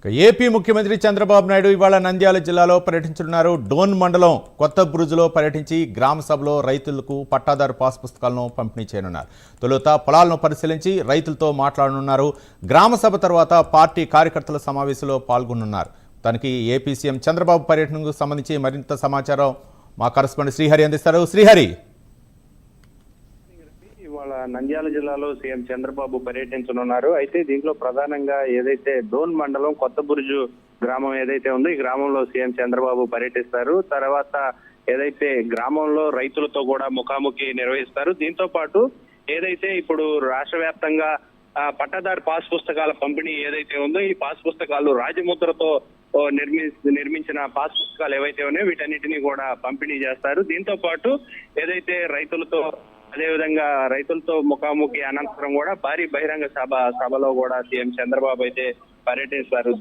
AP ముఖ్యమంత్రి చంద్రబాబు నాయుడు ఇవాళ నంద్యాల జిల్లాలో పర్యటించనున్నారు. డోన్ మండలం కొత్త బురుజులో పర్యటించి గ్రామ సభలో రైతులకు పట్టాదారు పాస్ పుస్తకాలను పంపిణీ చేయనున్నారు. తొలుత పొలాలను పరిశీలించి రైతులతో మాట్లాడనున్నారు. గ్రామ సభ తర్వాత పార్టీ కార్యకర్తల సమావేశంలో పాల్గొనున్నారు. తనకి ఏపీ సీఎం చంద్రబాబు పర్యటనకు సంబంధించి మరింత సమాచారం మా కరెస్పాండెంట్ శ్రీహరి అందిస్తారు. శ్రీహరి, ఇవాళ నంద్యాల జిల్లాలో సీఎం చంద్రబాబు పర్యటించనున్నారు. అయితే దీంట్లో ప్రధానంగా ఏదైతే డోన్ మండలం కొత్త బురుజు గ్రామం ఏదైతే ఉందో ఈ గ్రామంలో సీఎం చంద్రబాబు పర్యటిస్తారు. తర్వాత ఏదైతే గ్రామంలో రైతులతో కూడా ముఖాముఖి నిర్వహిస్తారు. దీంతో పాటు ఏదైతే ఇప్పుడు రాష్ట్ర వ్యాప్తంగా పట్టాదారు పాస్ పుస్తకాల పంపిణీ ఏదైతే ఉందో ఈ పాస్ పుస్తకాలు రాజముద్రతో నిర్మించిన పాస్ పుస్తకాలు ఏవైతే ఉన్నాయో వీటన్నిటినీ కూడా పంపిణీ చేస్తారు. దీంతో పాటు ఏదైతే అదేవిధంగా రైతులతో ముఖాముఖి అనంతరం కూడా భారీ బహిరంగ సభలో కూడా సీఎం చంద్రబాబు అయితే పర్యటిస్తారు.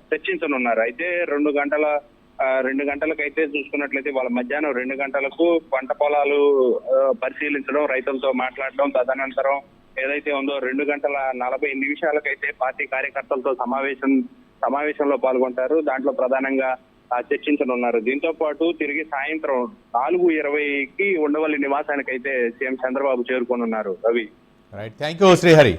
చర్చించనున్నారు. అయితే 2 గంటలకు అయితే చూసుకున్నట్లయితే వాళ్ళ మధ్యాహ్నం 2 గంటలకు పంట పొలాలు పరిశీలించడం, రైతులతో మాట్లాడడం, తదనంతరం ఏదైతే ఉందో 2:40 పార్టీ కార్యకర్తలతో సమావేశంలో పాల్గొంటారు. దాంట్లో ప్రధానంగా చర్చించనున్నారు. దీంతో పాటు తిరిగి సాయంత్రం 4:20కి ఉండవల్లి నివాసానికి అయితే సీఎం చంద్రబాబు చేరుకోనున్నారు. Ravi, right, thank you Srihari.